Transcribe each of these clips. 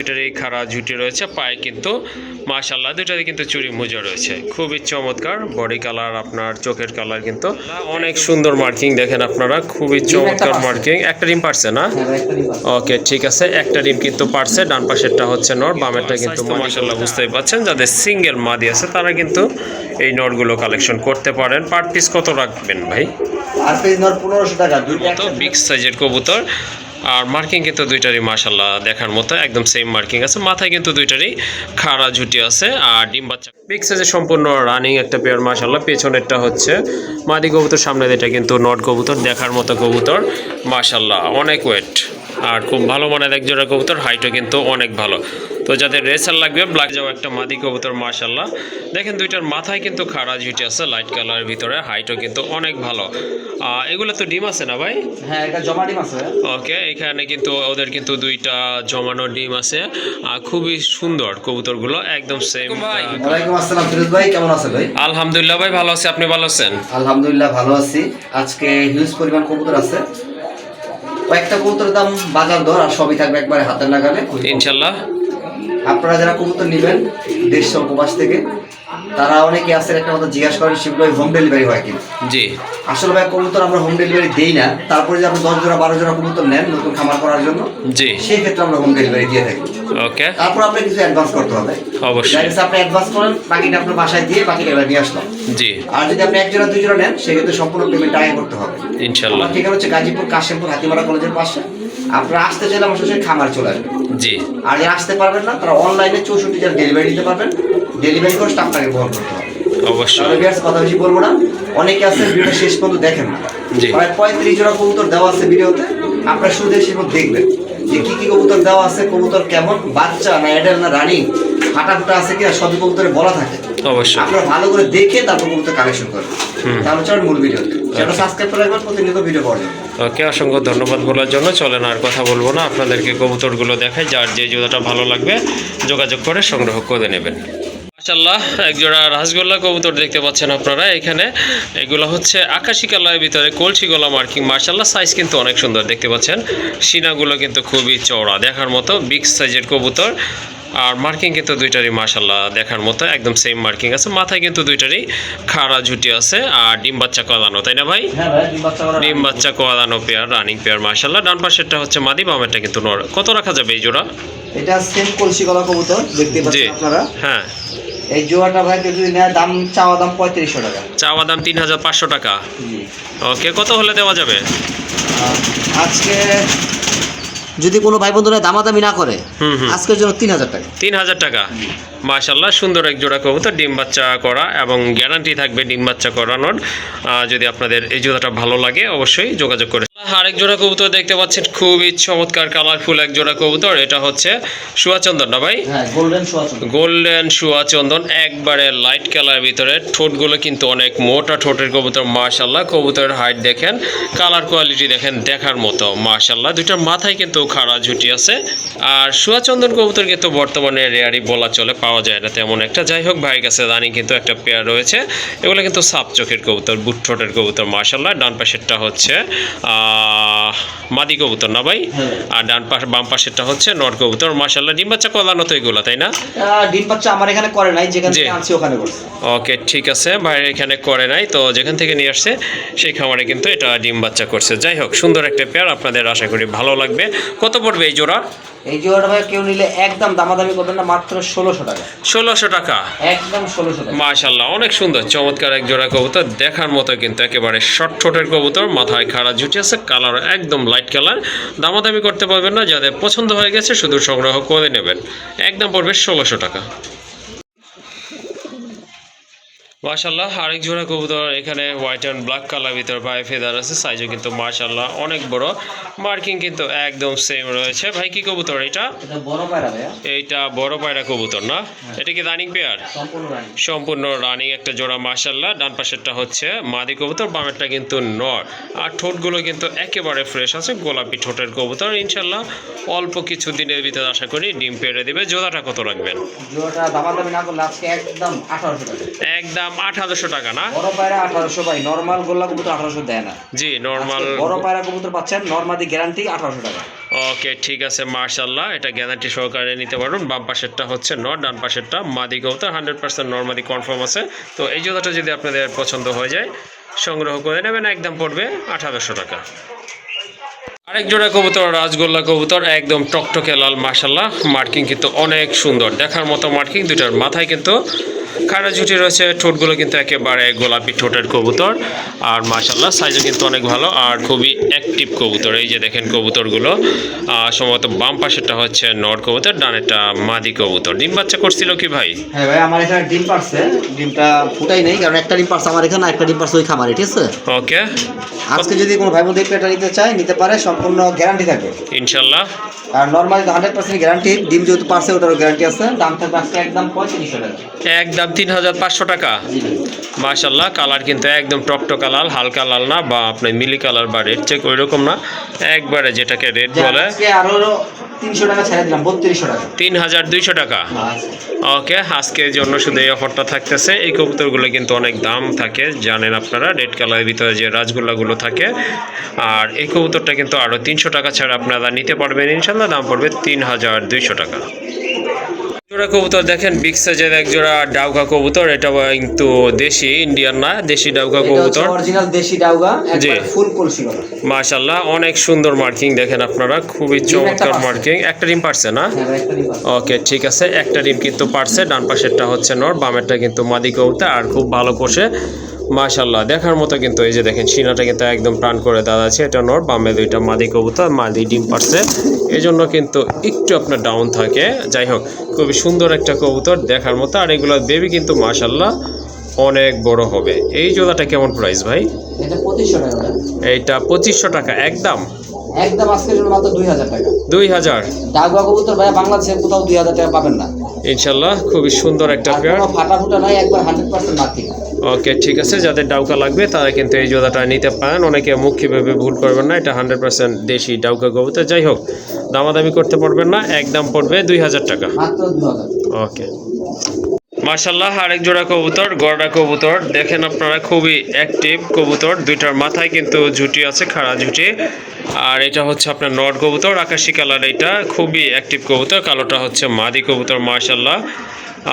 দুইটারই খাড়া ঝুটি রয়েছে, পায়ে কিন্তু মাশাআল্লাহ দুইটারই কিন্তু চুড়ি মোজা রয়েছে। খুবই চমৎকার বডি কালার, আপনার চোখের কালার কিন্তু অনেক সুন্দর মার্কিং দেখেন আপনারা, খুবই চমৎকার মার্কিং। একটা ডিম পারছে না? ওকে ঠিক আছে, একটা ডিম কিন্তু পারছে। ডান পাশেরটা হচ্ছে নর, বামেরটা কিন্তু মাশাআল্লাহ বুঝতেই পাচ্ছেন। যাদের সিঙ্গেল মাদি আছে তারা কিন্তু এই নরগুলো কালেকশন করতে পারেন। পার পিস কত রাখবেন ভাই? আর পিস নর 1500 টাকা, দুইটা তো বিগ সাইজের কবুতর। আর মার্কিং কিন্তু দুইটারই মাশাআল্লাহ দেখার মতো, একদম সেম মার্কিং আছে। মাথায় কিন্তু দুইটারই খাড়া ঝুটি আছে আর ডিম বাচ্চা বিগ সাইজের সম্পূর্ণ রানিং একটা পেয়ার মাশাআল্লাহ। পেছনেরটা হচ্ছে মাদি কবুতর, সামনে এটা কিন্তু নট কবুতর, দেখার মতো কবুতর মাশাআল্লাহ, অনেক ওয়েট আর খুব ভালো মানের এক জোড়া কবুতর, হাইটও কিন্তু অনেক ভালো। তো যাদের রেসার লাগবে ব্ল্যাক যাও একটা মাদি কবুতর মাশাআল্লাহ। দেখেন দুইটার মাথায় কিন্তু খাড়া ঝুটি আছে লাইট কালারের ভিতরে, হাইটও কিন্তু অনেক ভালো। এগুলো তো ডিম আছে না ভাই? হ্যাঁ, এটা জমা ডিম আছে। ওকে, এখানে কিন্তু ওদের কিন্তু দুইটা জমানো ডিম আছে। খুবই সুন্দর কবুতরগুলো, একদম সেম। ওয়ালাইকুম আসসালাম ফিরোজ ভাই, কেমন আছেন ভাই? আলহামদুলিল্লাহ ভাই ভালো আছি, আপনি ভালো আছেন? আলহামদুলিল্লাহ ভালো আছি। আজকে হিউজ পরিমাণ কবুতর আছে, কয়েকটা কবুতরের দাম বাজার দর আর সবই থাকবে একবারে হাতের নাগালে ইনশাল্লাহ। আপনারা যারা কবুতর নেবেন দেশ উপবাস থেকে, তারা অনেকে আছে একটা কথা জিজ্ঞাসা করেন সেগুলো হোম ডেলিভারি হয় কিনা। জি, আসলে ভাই কবুতর আমরা হোম ডেলিভারি দেই না। তারপরে যে আপনি 10 জোড়া 12 জোড়া কবুতর নেন নতুন খামার করার জন্য, জি, সেই ক্ষেত্রে আমরা হোম ডেলিভারি দিয়ে থাকি। ওকে, তারপর আপনি কিছু অ্যাডভান্স করতে হবে। অবশ্যই। আপনি অ্যাডভান্স করেন, বাকিটা আপনার বাসায় দিয়ে বাকিটা এবার নিয়ে আসলাম। জি, আর যদি আপনি 1 জোড়া 2 জোড়া নেন সেক্ষেত্রে সম্পূর্ণ পেমেন্ট আগে করতে হবে ইনশাল্লাহ। আমার ঠিকানা হচ্ছে গাজীপুর কাশিমপুর হাতিমারা কলেজের পাশে। আপনারা আসতে চাইলে আমার সরাসরি খামার চলে আসবেন। জি, আর যারা আসতে পারবেন না তারা অনলাইনে 64 জেলা ডেলিভারি দিতে পারবেন। ডেলিভারি কস্ট আপনাকে বহন করতে হবে। অবশ্যই। তাহলে ভিউয়ার্স কথা বেশি বলবো না, অনেকে আছে ভিডিওটা শেষ পর্যন্ত দেখেন না। জি, প্রায় 35 জোড়া কবুতর দেওয়া আছে ভিডিওতে, আপনারা শুধু শেষ পর্যন্ত দেখবেন যে কি কি কবুতর দেওয়া আছে, কবুতর কেমন, বাচ্চা না এডাল না রানিং, ফাটা আছে কিনা সবই কবুতরে বলা থাকে। অবশ্যই। আপনারা ভালো করে দেখে তারপর কবুতর কালেকশন করবেন। তাহলে চলেন মূল ভিডিওতে, চ্যানেল সাবস্ক্রাইব করে রাখবেন প্রতিনিয়ত ভিডিও পাওয়ার জন্য। ওকে, অসংখ্য ধন্যবাদ বলার জন্য। চলেন আর কথা বলবো না, আপনাদেরকে কবুতরগুলো দেখাই। যার যে জোড়াটা ভালো লাগবে যোগাযোগ করে সংগ্রহ করে নেবেন। মাশাআল্লাহ এক জোড়া রাসগোল্লা কবুতর দেখতে পাচ্ছেন আপনারা এখানে। এগুলো হচ্ছে আকাশি কালারের ভিতরে কলসি গলা মার্কিং। মাশাআল্লাহ সাইজ কিন্তু অনেক সুন্দর দেখতে পাচ্ছেন, সিনাগুলো কিন্তু খুবই চওড়া, দেখার মতো বিগ সাইজের কবুতর। আর মার্কিং কিন্তু দুইটারই মাশাআল্লাহ দেখার মতো, একদম সেম মার্কিং আছে। মাথায় কিন্তু দুইটারই খাড়া ঝুটি আছে আর ডিম বাচ্চা কলানো, তাই না ভাই? হ্যাঁ ভাই, ডিম বাচ্চা করা ডিম বাচ্চা কলানো পেয়ার, রানিং পেয়ার মাশাআল্লাহ। ডান পাশেরটা হচ্ছে মাদি, বামেরটা কিন্তু নর। কত রাখা যাবে এই জোড়া? এটা সেম কলসি গলা কবুতর দেখতে জি, পাচ্ছেন আপনারা। হ্যাঁ। এই জোড়াটা ভাই কেউ যদি নেয় দাম চাওয়া দাম 3500 টাকা। চাওয়া দাম 3500 টাকা। জি। ওকে, কত হলে দেওয়া যাবে? আজকে যদি কোনো ভাই বন্ধুরা দামাদামি না করে, আজকের জন্য 3000 টাকা। 3000 টাকা। মাশাআল্লাহ সুন্দর এক জোড়া কবুতর, ডিম বাচ্চা করা এবং গ্যারান্টি থাকবে ডিম বাচ্চা করানোর। যদি আপনাদের এই জোড়াটা ভালো লাগে অবশ্যই যোগাযোগ করে। আরেক জোড়া কবুতর দেখতে পাচ্ছেন, খুবই চমৎকার কালারফুল এক জোড়া কবুতর। এটা হচ্ছে সুয়াচন্দন না ভাই? হ্যাঁ, গোল্ডেন সুয়াচন্দন। গোল্ডেন সুয়াচন্দন, একবারে লাইট কালারের ভিতরে। ঠোঁটগুলো কিন্তু অনেক মোটা ঠোঁটের কবুতর মাশাআল্লাহ। কবুতরের হাইট দেখেন, কালার কোয়ালিটি দেখেন, দেখার মতো মাশাআল্লাহ। দুইটার মাথায় কিন্তু খাড়া ঝুটি আছে। আর সুয়াচন্দন কবুতর কিন্তু বর্তমানে রেয়ারই বলা চলে, পাওয়া যায় না তেমন একটা। যাই হোক, ভাইয়ের কাছে রানিং কিন্তু একটা পেয়ার রয়েছে। এগুলো কিন্তু সাপ চোখের কবুতর, বুট ঠোঁটের কবুতর মাশাআল্লাহ। ডান পাশেরটা হচ্ছে মাদি কবুতর না ভাই? আর বাম পাশেরটা হচ্ছে নর কবুতর মাশাআল্লাহ। ডিম বাচ্চা কলানো তো এগুলো, তাই না? ডিম বাচ্চা আমার এখানে করে নাই, যেখান থেকে আনছি ওখানে করছে। ওকে ঠিক আছে, ভাইয়ের এখানে করে নাই, তো যেখান থেকে নিয়ে আসছে সেই খামারে কিন্তু এটা ডিম বাচ্চা করছে। যাই হোক, সুন্দর একটা পেয়ার, আপনাদের আশা করি ভালো লাগবে। কত পড়বে এই জোড়া? এই জোড়াটা ভাই কেউ নিলে একদম দামাদামি করবেন না, মাত্র 1600 টাকা। 1600 টাকা। একদম 1600 টাকা। মাশাআল্লাহ অনেক সুন্দর চমৎকার এক জোড়া কবুতর, দেখার মতো কিন্তু একেবারে শর্ট ঠোঁটের কবুতর, মাথায় খাড়া ঝুটি আছে, কালার একদম লাইট কালার। দামাদামি করতে পারবেন না, যাদের পছন্দ হয়ে গেছে শুধু সংগ্রহ করে নেবেন। একদম পড়বে 1600 টাকা। মাশাআল্লাহ আরেক জোড়া কবুতর এখানে হোয়াইট অ্যান্ড ব্ল্যাক কালার ভিতর পায়ে ফেদার আছে, সাইজও কিন্তু মাশাআল্লাহ অনেক বড়, মার্কিং কিন্তু একদম সেম রয়েছে। ভাই কি কবুতর এটা? এটা বড় পায়রা ভাইয়া। এইটা বড় পায়রা কবুতর না? এটা কি রানিং পেয়ার? সম্পূর্ণ রানিং। সম্পূর্ণ রানিং একটা জোড়া মাশাআল্লাহ। ডান পাশেরটা হচ্ছে মাদি কবুতর, বামেরটা কিন্তু নর। আর ঠোঁটগুলো কিন্তু একেবারে ফ্রেশ আছে, গোলাপি ঠোঁটের কবুতর। ইনশাআল্লাহ অল্প কিছু দিনের ভিতরে আশা করি ডিম পেড়ে দিবে। জোড়াটা কত রাখবেন? জোড়াটা দামাদামি না করলে আজকে একদম 1800 টাকা। একদম 1800 টাকা না? বড় পায়রা 1800 ভাই, নরমাল গোল্লা কবুতর 1800 দেয় না। জি নরমাল। বড় পায়রা কবুতর পাচ্ছেন নরমাদি গ্যারান্টি 1800 টাকা। ওকে, ঠিক আছে মাশাল্লাহ, এটা গ্যারান্টি সহকারে নিতে পারবেন। বাম পাশেরটা হচ্ছে নর, ডান পাশেরটা মাদি কবুতর, 100% নর্মাদি কনফার্ম আছে। তো এই জোড়াটা যদি আপনাদের পছন্দ হয়ে যায় সংগ্রহ করে নেবেন, একদম পড়বে 1800 টাকা। আরেক জোড়া কবুতর রাজগোল্লা কবুতর, একদম টকটকে লাল মাশাল্লাহ, মার্কিং কিন্তু অনেক সুন্দর, দেখার মতো মার্কিং। দুইটার মাথায় কিন্তু খাড়া ঝুটি রয়েছে, ঠোঁটগুলো কিন্তু একেবারে গোলাপি ঠোঁটের কবুতর, আর মাশাল্লাহ সাইজও কিন্তু অনেক ভালো আর খুবই অ্যাক্টিভ কবুতর। এই যে দেখেন কবুতরগুলো, সম্ভবত বাম পাশেরটা হচ্ছে নর কবুতর, ডানেরটা মাদি কবুতর। ডিম বাচ্চা করছিল কি ভাই? হ্যাঁ ভাই, আমার এখানে ডিম পারছে, ডিমটা ফুটাই নেই, কারণ একটা ডিম পারছে আমার এখানে, একটা ডিম পারছে ওই খামারে, ঠিক আছে? ওকে, আজকে যদি কোনো ভাই বোন এটা নিতে চায় নিতে পারে, সম্পূর্ণ গ্যারান্টি থাকবে ইনশাল্লাহ। আর নর্মালি 100% গ্যারান্টি, ডিম যেহেতু পারছে ওটারও গ্যারান্টি আছে। দাম থাকবে আজকে একদম 3500 টাকা, একদম 3500 টাকা। মাশাল্লাহ, কালার কিন্তু একদম টকটকা লাল, হালকা লাল না বা আপনার মিলি কালার বা রেড চেক ওই রকম না, একবারে যেটাকে রেড বলে। আজকে আরো 300 টাকা ছেড়ে দিলাম, 3200 টাকা, 3200 টাকা। ওকে, আজকের জন্য শুধু এই অফারটা থাকতেছে। এই কবুতরগুলো কিন্তু অনেক দাম থাকে জানেন আপনারা, রেড কালারের ভিতরে যে রাজগোল্লাগুলো থাকে। আর এই কবুতরটা কিন্তু আরও 300 টাকা ছাড়া আপনারা নিতে পারবেন ইনশাল্লাহ, দাম পড়বে 3200 টাকা। জোড়া কবুতর দেখেন, বিগ সাইজের এক জোড়া ডাউকা কবুতর, এটা কিন্তু দেশি, ইন্ডিয়ান না, দেশি ডাউকা কবুতর, অরিজিনাল দেশি ডাউগা, একবার ফুল কলসি করা। মাশাআল্লাহ, অনেক সুন্দর মার্কিং দেখেন আপনারা, খুবই চমৎকার মার্কিং। একটা ডিম পারছে না? ওকে, ঠিক আছে, একটা ডিম কিন্তু পারছে। ডান পাশেরটা হচ্ছে নর, বামেরটা কিন্তু মাদি কবুতর, আর খুব ভালো পোষে মাশাআল্লাহ, দেখার মতো কিন্তু। এই যে দেখেন সিনাটা কিন্তু একদম প্রাণ করে দাদা আছে, এটা নর, বামে দুইটা মাদি কবুতর, মাদি ডিম পারছে, এই জন্য কিন্তু একটু আপনার ডাউন থাকে। যাই হোক, খুবই সুন্দর একটা কবুতর, দেখার মতো। আর এগুলো বেবি কিন্তু মাশাআল্লাহ অনেক বড় হবে। এই জোড়াটা কেমন প্রাইস ভাই? এটা 2500 টাকা। এইটা 2500 টাকা একদম, একদম আজকের জন্য মাত্র 2000 টাকা। 2000 ডাউগা কবুতর ভাই বাংলাদেশে কোথাও 2000 টাকা পাবেন না ইনশাআল্লাহ। খুবই সুন্দর একটা পেয়ার, কোনো ফাটা ফুটা নাই, একবার 100% মার্কিং। ওকে, ঠিক আছে, যাদের ডাউকা লাগবে তারা কিন্তু এই জোড়াটা নিতে পারেন। অনেকে মুখী ভেবে ভুল করবেন না, এটা 100% দেশি ডাউকা কবুতর। যাই হোক, দামাদামি করতে পারবেন না, একদম পড়বে 2000 টাকা, মাত্র 2000। ওকে। মাশাআল্লাহ, আরেক জোড়া কবুতর গড়া কবুতর, দেখেন আপনারা খুবই অ্যাক্টিভ কবুতর, দুইটার মাথায় কিন্তু ঝুটি আছে, খাড়া ঝুটি। আর এটা হচ্ছে আপনার নর কবুতর, আকাশি কালার, এটা খুবই অ্যাক্টিভ কবুতর। কালোটা হচ্ছে মাদি কবুতর মাশাআল্লাহ।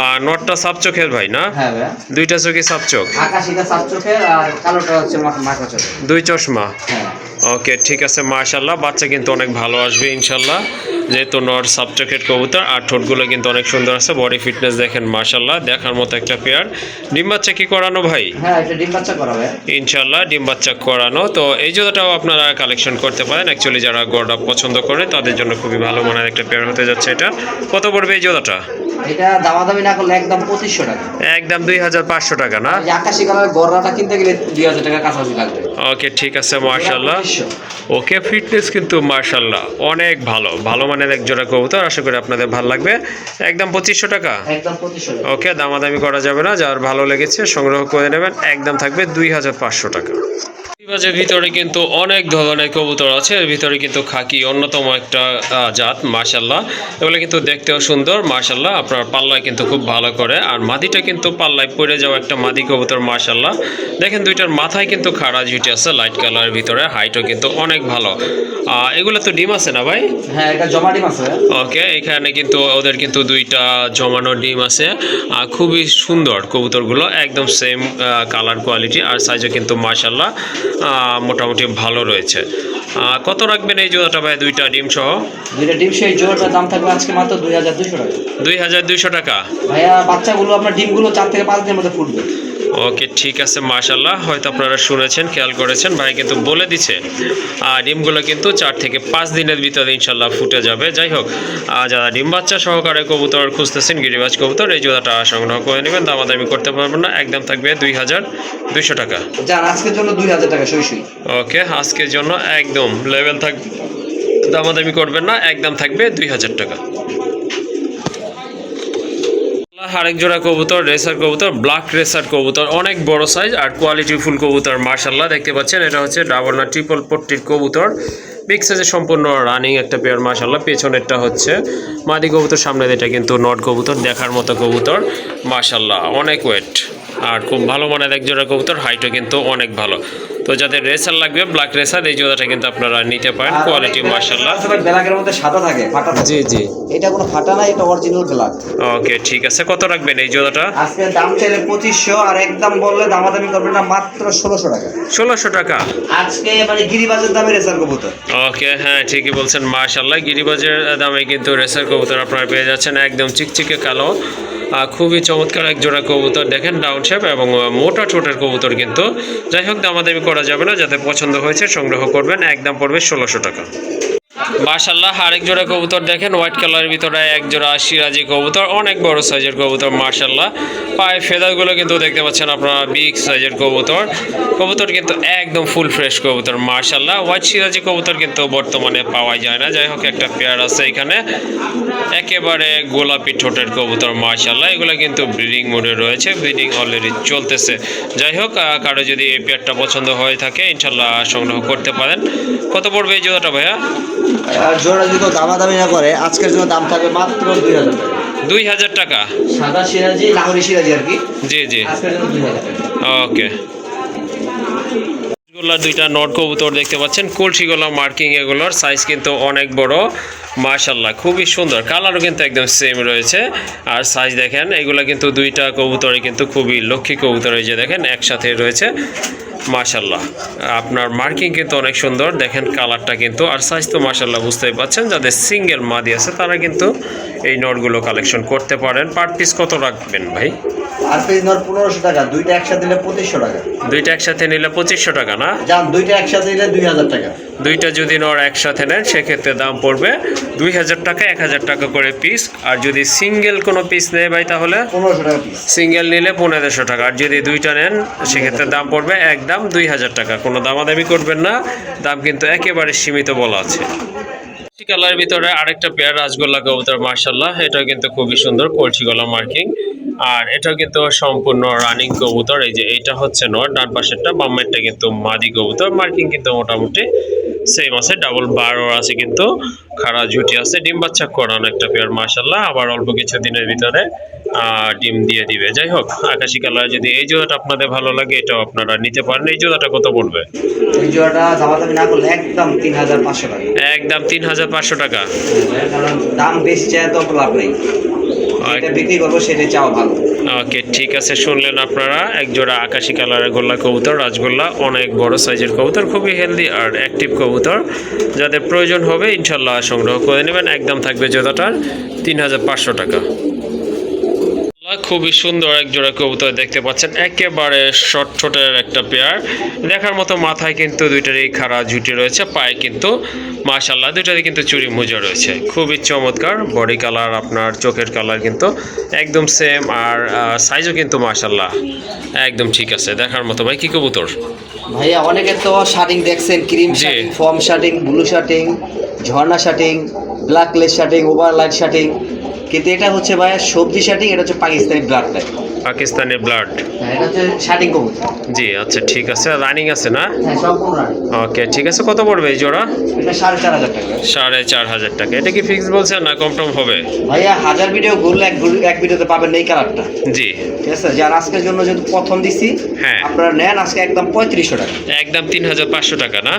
আর নটটা সাপ চোখের ভাই না? হ্যাঁ ভাই, দুইটা চোখে সাপ চোখ, আকাশিটা সাপ চোখের আর কালোটা হচ্ছে মাথা চোখের, দুই চশমা। হ্যাঁ ওকে, ঠিক আছে মাশাআল্লাহ, বাচ্চা কিন্তু অনেক ভালো আসবে ইনশাআল্লাহ, যেহেতু নর সাবচকেট কবুতর। আর ঠোঁটগুলো কিন্তু অনেক সুন্দর আছে, বডি ফিটনেস দেখেন মাশাআল্লাহ, দেখার মতো একটা পেয়ার। ডিম বাচ্চা কি করানো ভাই? হ্যাঁ, এটা ডিম বাচ্চা করা ভাই, ইনশাআল্লাহ ডিম বাচ্চা করানো। তো এই জোড়াটাও আপনারা কালেকশন করতে পারেন, অ্যাকচুয়ালি যারা গড়া পছন্দ করে তাদের জন্য খুবই ভালো মানের একটা পেয়ার হতে যাচ্ছে। এটা কত পড়বে এই জোড়াটা? এটা দামাদামি না করলে একদম 2500 টাকা, একদম 2500 টাকা না? এই আকাশি কালারের গড়াটা কিনতে গেলে 2000 টাকা কাছাকাছি লাগবে। ওকে, ঠিক আছে মাশাআল্লাহ। ওকে, ফিটনেস কিন্তু মাশাআল্লাহ অনেক ভালো, ভালো মানের এক জোড়া কবুতর, আশা করি আপনাদের ভালো লাগবে। একদম 2500 টাকা, একদম 2500 টাকা। ওকে, দামাদামি করা যাবে না, যার ভালো লেগেছে সংগ্রহ করে নেবেন, একদম থাকবে 2500 টাকা। বাজারের ভিতরে কিন্তু অনেক ধরনের কবুতর আছে, এর ভিতরে কিন্তু খাকি অন্যতম একটা জাত মাশাআল্লাহ, এগুলো কিন্তু দেখতেও সুন্দর মাশাআল্লাহ, আপনার পাল্লায় কিন্তু খুব ভালো করে। আর মাদিটা কিন্তু পাল্লায় পড়ে যাওয়া একটা মাদি কবুতর মাশাআল্লাহ, দেখেন দুইটার মাথায় কিন্তু খাড়া ঝুটি আছে, লাইট কালারের ভিতরে, হাইটও কিন্তু অনেক ভালো। এগুলো তো ডিম আছে না ভাই? হ্যাঁ, এটা জমা ডিম আছে। ওকে, এখানে কিন্তু ওদের কিন্তু দুইটা জমানো ডিম আছে, খুবই সুন্দর কবুতরগুলো, একদম সেম কালার কোয়ালিটি, আর সাইজও কিন্তু মাশাআল্লাহ মোটামুটি ভালো রয়েছে। কত রাখবেন এই জোড়াটা ভাই, দুইটা ডিম সহ? দুইটা ডিম সেই জোড়াটার দাম থাকবে আজকে মাত্র 2200 টাকা। 2200 টাকা ভাইয়া, বাচ্চাগুলো আপনার ডিমগুলো 4 থেকে 5 দিনের মধ্যে ফুটবে। ওকে, ঠিক আছে মাশাআল্লাহ, হয়তো আপনারা শুনেছেন, খেয়াল করেছেন, ভাই কিন্তু বলে দিচ্ছে ডিমগুলো কিন্তু 4 থেকে 5 দিনের ভিতরে ইনশাল্লাহ ফুটে যাবে। যাই হোক, যারা ডিম বাচ্চা সহকারে কবুতর খুঁজতেছেন, গিরিবাজ কবুতর, এই জোড়াটা সংগ্রহ করে নেবেন, দামাদামি করতে পারবেন না, একদম থাকবে 2200 টাকা। যার আজকের জন্য 2000 টাকা সই। ওকে, আজকের জন্য একদম লেভেল থাকবে, দামাদামি করবেন না, একদম থাকবে 2000 টাকা। আরেক জোড়া কবুতর রেসার কবুতর, ব্ল্যাক রেসার কবুতর, অনেক বড় সাইজ আর কোয়ালিটি ফুল কবুতর মাশাআল্লাহ, দেখতে পাচ্ছেন এটা হচ্ছে ডাবল না ট্রিপল পট্টির কবুতর, বিগ সাইজের সম্পূর্ণ রানিং একটা পেয়ার মাশাআল্লাহ। পেছনেরটা হচ্ছে মাদি কবুতর, সামনে এটা কিন্তু নট কবুতর, দেখার মতো কবুতর মাশাআল্লাহ, অনেক ওয়েট আর খুব ভালো মানের এক জোড়া কবুতর, হাইটও কিন্তু অনেক ভালো। তো যাদের রেসার লাগবে ব্ল্যাক রেসার এই জোড়াটা কিন্তু আপনারা নিতে পারেন, কোয়ালিটি মাশাআল্লাহ। ব্ল্যাকের মধ্যে সাদা থাকে, ফাটা থাকে। জি জি, এটা কোনো ফাটা না, এটা অরিজিনাল ব্ল্যাক। ওকে ঠিক আছে, কত রাখবেন এই জোড়াটা? আজকে দাম চাইলে 2500, আর একদম বললে দামাদামি করবেন না, মাত্র 1600 টাকা। 1600 টাকা আজকে মানে গিরিবাজের দামে রেসার কবুতর। ওকে, হ্যাঁ ঠিকই বলছেন মাশাআল্লাহ। গিরিবাজের দামে কিন্তু রেসার কবুতর আপনারা পেয়ে যাচ্ছেন, একদম চিকচিকে কালো, খুবই চমৎকার এক জোড়া কবুতর। দেখেন ডাউন শেপ এবং মোটা ঠোঁটের কবুতর কিন্তু। যাই হোক, দামাদামি করা যাবে না, যাতে পছন্দ হয়েছে সংগ্রহ করবেন, একদম পড়বে 1600 টাকা। মাশাআল্লাহ, আরেক জোড়া কবুতর দেখেন, হোয়াইট কালারের ভিতরে এক জোড়া সিরাজি কবুতর, অনেক বড় সাইজের কবুতর মাশাআল্লাহ। পায়ে ফেদারগুলো কিন্তু দেখতে পাচ্ছেন আপনারা, বিগ সাইজের কবুতর। কবুতর কিন্তু একদম ফুল ফ্রেশ কবুতর মাশাআল্লাহ। হোয়াইট সিরাজি কবুতর কিন্তু বর্তমানে পাওয়া যায় না। যাই হোক, একটা পেয়ার আছে এখানে, একেবারে গোলাপি ঠোঁটের কবুতর মাশাআল্লাহ। এগুলো কিন্তু ব্রিডিং মোডে রয়েছে, ব্রিডিং অলরেডি চলতেছে। যাই হোক, কারো যদি এই পেয়ারটা পছন্দ হয়ে থাকে ইনশাল্লাহ সংগ্রহ করতে পারেন। কত পড়বে এই জোড়াটা ভাইয়া? জোড়া যদি দামাদামি না করে আজকের জন্য দাম থাকবে মাত্র 2000 টাকা। 2000 টাকা? সাদা সিরাজি, লাহোরি সিরাজি আর কি। জি জি, আজকের জন্য 2000 টাকা। ওকে। দুইটা নট কবুতর দেখতে পাচ্ছেন, কলসিগোলা মার্কিং, এগুলোর সাইজ কিন্তু অনেক বড় মাশাআল্লাহ, খুবই সুন্দর। কালারও কিন্তু একদম সেম রয়েছে, আর সাইজ দেখেন, এগুলো কিন্তু দুইটা কবুতরই কিন্তু খুবই লক্ষ্মী কবুতর, এই যে দেখেন একসাথে রয়েছে মাশাআল্লাহ। আপনার মার্কিং কিন্তু অনেক সুন্দর, দেখেন কালারটা কিন্তু, আর সাইজ তো মাশাআল্লাহ বুঝতেই পাচ্ছেন। যাদের সিঙ্গেল মাদি আছে তারা কিন্তু এই নটগুলো কালেকশন করতে পারেন। পার পিস কত রাখবেন ভাই? আর পিস নট 1500 টাকা, দুইটা একসাথে নিলে 2500 টাকা। দুইটা একসাথে নিলে 2500 টাকা না? জান, দুইটা একসাথে নিলে 2000 টাকা। দুইটা যদি নর একসাথে নেন সেক্ষেত্রে দাম পড়বে 2000 টাকা, 1000 টাকা করে পিস। আর যদি সিঙ্গেল কোনো পিস নেয় ভাই তাহলে 1500 টাকা পিস। সিঙ্গেল নিলে 1500 টাকা। আর যদি দুইটা নেন সেক্ষেত্রে দাম পড়বে একদম 2000 টাকা। কোনো দামাদামি করবেন না, দাম কিন্তু একেবারে সীমিত বলা আছে। কালারের ভিতরে আরেকটা পেয়ার রাজগোল্লা কবুতর মাশাআল্লাহ, এটাও কিন্তু খুবই সুন্দর, কলসি গলা মার্কিং, আর এটাও কিন্তু সম্পূর্ণ রানিং কবুতর। এই যে এইটা হচ্ছে নর, ডান পাশেরটা, বামেরটা কিন্তু মাদি কবুতর। মার্কিং কিন্তু মোটামুটি সেম আছে, ডাবল বারও আছে কিন্তু, খাড়া ঝুটি আছে, ডিম বাচ্চা করানো একটা পেয়ার মাশাআল্লাহ। আবার অল্প কিছু দিনের ভিতরে ডিম দিয়ে দিবে। যাই হোক, আকাশি কালার যদি এই জোড়াটা আপনাদের ভালো লাগে এটাও আপনারা নিতে পারেন। এই জোড়াটা কত পড়বে? এই জোড়াটা দামাদামি না করলে একদম 3500 টাকা। একদম 3500 টাকা? কারণ দাম বেশি চায় তো লাভ নেই, এটা বিক্রি করবো সেটাই চাওয়া ভালো। ওকে ঠিক আছে, শুনলেন আপনারা, এক জোড়া আকাশি কালারের গোল্লা কবুতর, রাজগোল্লা, অনেক বড় সাইজের কবুতর, খুবই হেলদি আর অ্যাক্টিভ কবুতর। যাদের প্রয়োজন হবে ইনশাল্লাহ সংগ্রহ করে নেবেন। একদম থাকবে জোড়াটার 3500 টাকা। খুবই সুন্দর এক জোড়া কবুতর দেখতে পাচ্ছেন, একেবারে শর্ট ঠোঁটের একটা পেয়ার, দেখার মতো। মাথায় কিন্তু দুইটারই খাড়া ঝুটি রয়েছে, পায়ে কিন্তু মাশাআল্লাহ দুইটারই কিন্তু চুরি মোজা রয়েছে, খুবই চমৎকার। বডি কালার, আপনার চোখের কালার কিন্তু একদম সেম, আর সাইজও কিন্তু মাশাআল্লাহ একদম ঠিক আছে, দেখার মতো। ভাই কি কবুতর? ভাইয়া অনেকে তো শার্টিং দেখছেন, ক্রিম শার্টিং, ফর্ম শার্টিং, ব্লু শার্টিং, ঝর্ণা শার্টিং, ব্ল্যাক লেস শার্টিং, ওভারলাইট শার্টিং, কিন্তু এটা হচ্ছে ভাইয়া সবজি শার্টিং, এটা হচ্ছে Pakistani blood type. Pakistani blood? এটা হচ্ছে শার্টিং কবুতর। জি আচ্ছা ঠিক আছে, রানিং আছে না? হ্যাঁ, সম্পূর্ণ রানিং। ওকে ঠিক আছে, কত পড়বে এই জোড়া? এটা 4500 টাকা। 4500 টাকা? এটা কি ফিক্স বলছেন না কম টম হবে? ভাইয়া 1000 ভিডিও ঘুরলে এক ভিডিওতে পাবেন এই কালারটা। জি ঠিক আছে, যার আজকের জন্য যেহেতু প্রথম দিছি, হ্যাঁ আপনারা নেন আজকে একদম 3500 টাকা। একদম 3500 টাকা না?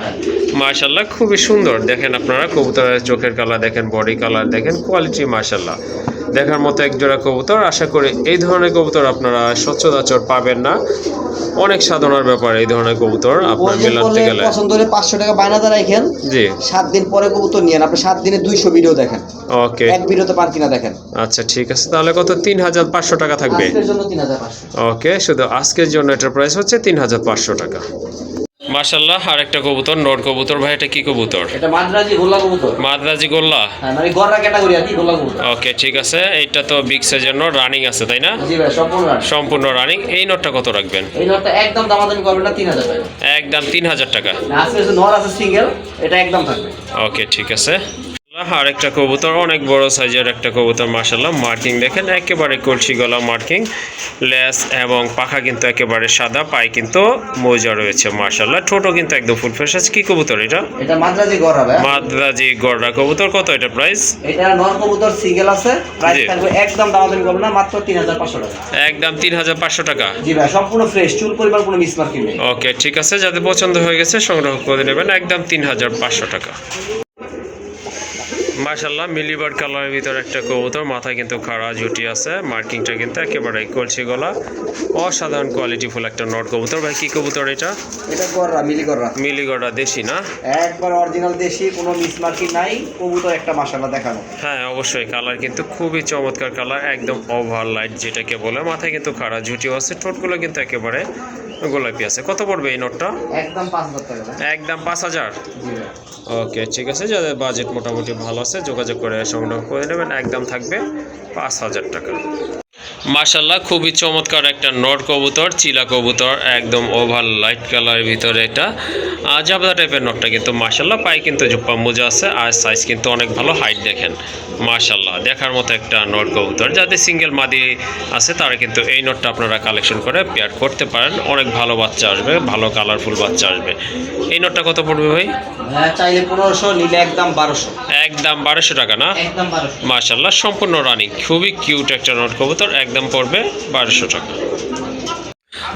মাশাআল্লাহ খুবই সুন্দর। দেখেন আপনারা কবুতরের চোখের কালার দেখেন, বডি কালার দেখেন, কোয়ালিটি মাশাআল্লাহ দেখার মতো এক জোড়া কবুতর। আশা করি এই ধরনের কবুতর আপনারা সচরাচর পাবেন না, অনেক সাধনার ব্যাপার এই ধরনের কবুতর আপনার মিলাতে গেলে। পছন্দ হলে 500 টাকা বায়নাতে রাখেন, জি 7 দিন পরে কবুতর নিয়েন। আপনি 7 দিনে 200 ভিডিও দেখেন, ওকে এক ভিডিওতে পার কিনা দেখেন। আচ্ছা ঠিক আছে, তাহলে কত? 3500 টাকা থাকবে আজকের জন্য 3500। ওকে, শুধু আজকের জন্য এটার প্রাইস হচ্ছে 3500 টাকা। মাশাআল্লাহ, আরেকটা কবুতর, নর কবুতর। ভাই এটা কি কবুতর? এটা মাদ্রাজি গোল্লা কবুতর। মাদ্রাজি গোল্লা? হ্যাঁ, মানে গড়া ক্যাটাগরি আর কি, গোল্লা কবুতর। ওকে ঠিক আছে, এইটা তো বিগ সাইজের নর, রানিং আছে তাই না? জি ভাই, সম্পূর্ণ রানিং। সম্পূর্ণ রানিং। এই নরটা কত রাখবেন? এই নরটা একদম দামাদামি করবেন না, 3000 টাকা। একদম 3000 টাকা? আজকে যে নর আছে সিঙ্গেল, এটা একদম থাকবে। ওকে ঠিক আছে। আরেকটা কবুতর, অনেক বড় সাইজের একটা কবুতর মাশাআল্লাহ। মার্কিং দেখেন একেবারে কলসি গলা মার্কিং, লেস এবং পাখা কিন্তু একেবারে সাদা, পায়ে কিন্তু মোজা রয়েছে মাশাআল্লাহ। ঠোঁটও কিন্তু একদম ফুল ফ্রেশ আছে। কি কবুতর এটা? এটা মাদ্রাজি গড়া ভাই। মাদ্রাজি গড়া কবুতর। কত এটা প্রাইস? এটা নর কবুতর সিঙ্গেল আছে, প্রাইস জি। থাকবে একদম দামাদামি করবে না, মাত্র 3500 টাকা। একদম 3500 টাকা। জি ভাই, সম্পূর্ণ ফ্রেশ, চুল পরিমাণ কোনো মিসমার্কিং নেই। ওকে ঠিক আছে, যাদের পছন্দ হয়ে গেছে সংগ্রহ করে নেবেন, একদম 3500 টাকা। মাশাআল্লাহ মিলিবার্ড কালারের ভিতরে একটা কবুতর, মাথায় কিন্তু খাড়া ঝুটি আছে, মার্কিংটা কিন্তু একেবারে কলসি গলা, অসাধারণ কোয়ালিটিফুল একটা নট কবুতর। ভাই কি কবুতর এটা? এটা গড়া, মিলি গড়া। মিলিগড়া দেশি না? একবার অরিজিনাল দেশি, কোনো মিসমার্কিং নাই, কবুতর একটা মাশাআল্লাহ দেখানো। হ্যাঁ অবশ্যই, কালার কিন্তু খুবই চমৎকার কালার, একদম ওভার লাইট যেটাকে বলে। মাথায় কিন্তু খাড়া ঝুটিও আছে, ঠোঁটগুলো কিন্তু একেবারে গোলাপি আছে। কত পড়বে এই নটটা? একদম 5000 টাকা ভাই। একদম 5000। জি ভাই। ওকে ঠিক আছে, যাদের বাজেট মোটামুটি ভালো আছে যোগাযোগ করে সংগ্রহ করে নেবেন, একদম থাকবে 5000 টাকা। মাশাআল্লাহ খুবই চমৎকার একটা নর কবুতর, চিলা কবুতর, একদম ওভার লাইট কালারের ভিতরে এটা জাবদা টাইপের নটটা কিন্তু মাশাআল্লাহ। পায়ে কিন্তু জুপ্পা মোজা আছে, আর সাইজ কিন্তু অনেক ভালো, হাইট দেখেন মাশাআল্লাহ, দেখার মতো একটা নর কবুতর। যাদের সিঙ্গেল মাদি আছে তারা কিন্তু এই নটটা আপনারা কালেকশন করে পেয়ার করতে পারেন, অনেক ভালো বাচ্চা আসবে, ভালো কালারফুল বাচ্চা আসবে। এই নটটা কত পড়বে ভাই? হ্যাঁ, চাইলে 1500, নিলে একদম 1200। একদম 1200 টাকা না? একদম 1200। মাশাআল্লাহ সম্পূর্ণ রানিং, খুবই কিউট একটা নট কবুতর, একদম পড়বে 1200 টাকা।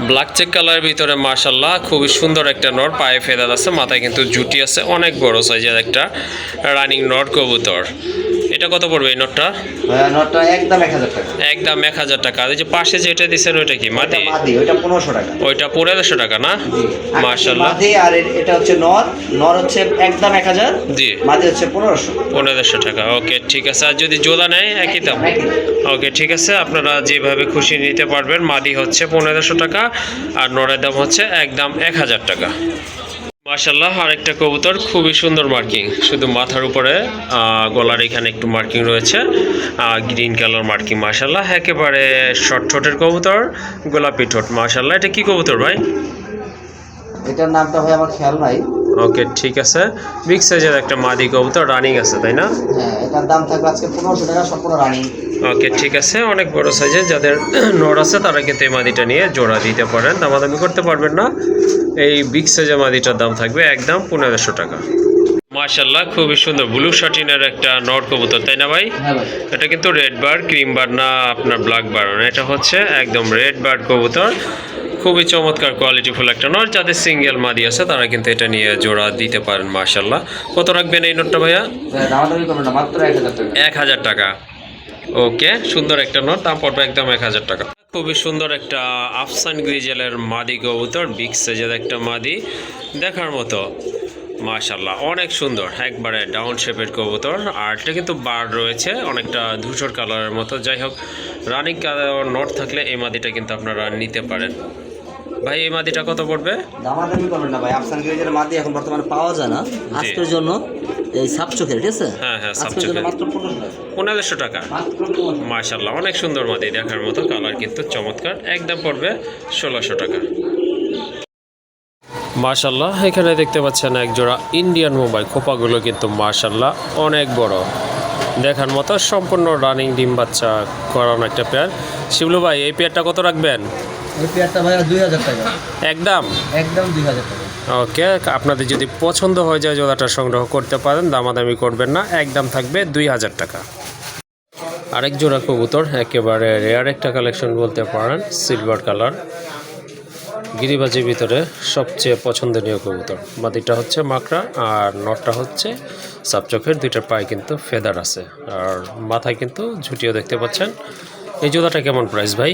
ব্ল্যাক চেক কালারের ভিতরে মাশাআল্লাহ খুবই সুন্দর একটা নর, পায়ে ফেদার আছে, মাথায় কিন্তু জুটি আছে, অনেক বড় সাইজের একটা রানিং নট কবুতর। এটা কত পড়বে এই নটটা? হ্যাঁ, নটটা একদম 1000 টাকা। একদম 1000 টাকা। এই যে পাশে যেটা দিচ্ছেন ওইটা কি মাদি? এটা মাদি, ওইটা 1500 টাকা। ওইটা 1500 টাকা না? মাশাআল্লাহ। মাদি আর এটা হচ্ছে নর, নর হচ্ছে একদম 1000, জি মাদি হচ্ছে 1500। 1500 টাকা। ওকে ঠিক আছে, আর যদি জোড়া নেয় একই দাম? একই দাম। ওকে ঠিক আছে, আপনারা যেভাবে খুশি নিতে পারবেন। মাদি হচ্ছে 1500 টাকা আর নরের দাম হচ্ছে একদম 1000 টাকা। মাশাআল্লাহ আরেকটা কবুতর, খুবই সুন্দর মার্কিং, শুধু মাথার উপরে গলার এখানে একটু মার্কিং রয়েছে, গ্রিন কালার মার্কিং মাশাআল্লাহ, একেবারে শর্ট ঠোঁটের কবুতর, গোলাপি ঠোঁট মাশাআল্লাহ। এটা কি কবুতর ভাই? এটার নামটা হয় আমার খেয়াল নাই। ওকে ঠিক আছে, বিগ সাইজের একটা মাদি কবুতর, রানিং আছে তাই না? হ্যাঁ, এটার দাম থাকবে আজকে 1500 টাকা, সম্পূর্ণ রানিং। ওকে ঠিক আছে, অনেক বড় সাইজের, যাদের নর আছে তারা কিন্তু এই মাদিটা নিয়ে জোড়া দিতে পারেন, দামাদামি করতে পারবেন না। এই বিগ সাইজের মাদিটার দাম থাকবে একদম 1500 টাকা। মাশাআল্লাহ খুবই সুন্দর ব্লু শাটিনের একটা নর কবুতর তাই না ভাই? হ্যাঁ ভাই। এটা কিন্তু রেড বার, ক্রিম বার না আপনার ব্ল্যাক বার না, এটা হচ্ছে একদম রেড বার কবুতর, খুবই চমৎকার কোয়ালিটিফুল একটা নর। যাদের সিঙ্গেল মাদি আছে তারা কিন্তু এটা নিয়ে জোড়া দিতে পারেন মাশাআল্লাহ। কত রাখবেন এই নটটা ভাইয়া? দামাদামি করবেন না, মাত্র 1000 টাকা। 1000 টাকা। ওকে সুন্দর একটা নট, দাম পড়বে একদম 1000 টাকা। খুবই সুন্দর একটা আফসান গ্রিজেলের মাদি কবুতর, বিগ সাইজের একটা মাদি, দেখার মতো মাশাআল্লাহ, অনেক সুন্দর, একবারে ডাউন শেপের কবুতর। আর এটা কিন্তু বার রয়েছে অনেকটা ধূসর কালারের মতো। যাই হোক, রানিং কালার নট থাকলে এই মাদিটা কিন্তু আপনারা নিতে পারেন। ভাই এই মাদিটা কত পড়বে? দামাদামি করবেন না ভাই, আফসান গ্রেজের মাদি এখন বর্তমানে পাওয়া যায় না, আজকের জন্য এই সাপচোখের, ঠিক আছে? হ্যাঁ হ্যাঁ আজকের জন্য সাবচেকে মাত্র 1500 টাকা। 1500 টাকা। মাত্র 1500। মাশাআল্লাহ অনেক সুন্দর মাদি, দেখার মতো, কালার কিন্তু চমৎকার, একদম পড়বে 1600 টাকা। মাশাআল্লাহ এখানে দেখতে পাচ্ছেন এক জোড়া ইন্ডিয়ান মোবাইল, খোপাগুলো কিন্তু মাশাআল্লাহ অনেক বড়, দেখার মতো, সম্পূর্ণ রানিং ডিম বাচ্চা করানো একটা পেয়ার। শিবলু ভাই এই পেয়ারটা কত রাখবেন? এই পেয়ারটা ভাই 2000 টাকা। একদম 2000 টাকা। ওকে, আপনাদের যদি পছন্দ হয়ে যায় জোড়াটা সংগ্রহ করতে পারেন, দামাদামি করবেন না, একদম থাকবে 2000 টাকা। আরেক জোড়া কবুতর, একেবারে রেয়ার একটা কালেকশন বলতে পারেন, সিলভার কালার, গিরিবাজির ভিতরে সবচেয়ে পছন্দনীয় কবুতর। মাদিটা হচ্ছে মাকড়া আর নটটা হচ্ছে সাপচোখের, দুইটার পায়ে কিন্তু ফেদার আছে আর মাথায় কিন্তু ঝুটিও দেখতে পাচ্ছেন। এই জোড়াটা কেমন প্রাইস ভাই?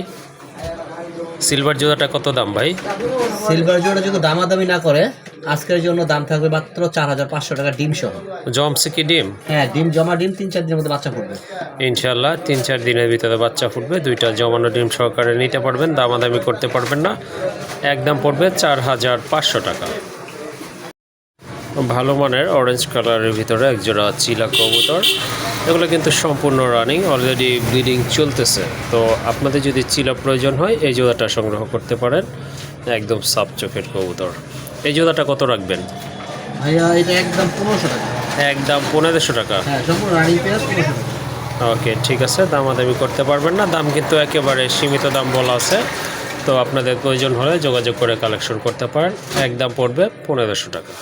সিলভার জোড়াটা কত দাম ভাই? সিলভার জোড়া যদি দামাদামি না করে আজকের জন্য দাম থাকবে মাত্র 4500 টাকা, ডিম সহ। জমছে কি ডিম? হ্যাঁ, ডিম জমা, ডিম 3-4 দিনের মধ্যে বাচ্চা ফুটবে ইনশাল্লাহ 3-4 দিনের ভিতরে বাচ্চা ফুটবে, দুইটা জমানো ডিম সহকারে নিতে পারবেন, দামাদামি করতে পারবেন না, একদম পড়বে 4500 টাকা। ভালো মানের অরেঞ্জ কালারের ভিতরে একজোড়া চিলা কবুতর, এগুলো কিন্তু সম্পূর্ণ রানিং, অলরেডি ব্রিডিং চলতেছে। তো আপনাদের যদি চিলা প্রয়োজন হয় এই জোড়াটা সংগ্রহ করতে পারেন, একদম সাপ চোখের কবুতর। এই জোড়াটা কত রাখবেন? ভাইয়া এটা একদম 1500 টাকা। একদম 1500 টাকা। হ্যাঁ, সম্পূর্ণ রানিং পেঁয়াজ 1500 টাকা। ওকে, ঠিক আছে, দামাদামি করতে পারবেন না, দাম কিন্তু একেবারে সীমিত দাম বলা আছে। তো আপনাদের প্রয়োজন হলে যোগাযোগ করে কালেকশন করতে পারেন, একদম পড়বে 1500 টাকা।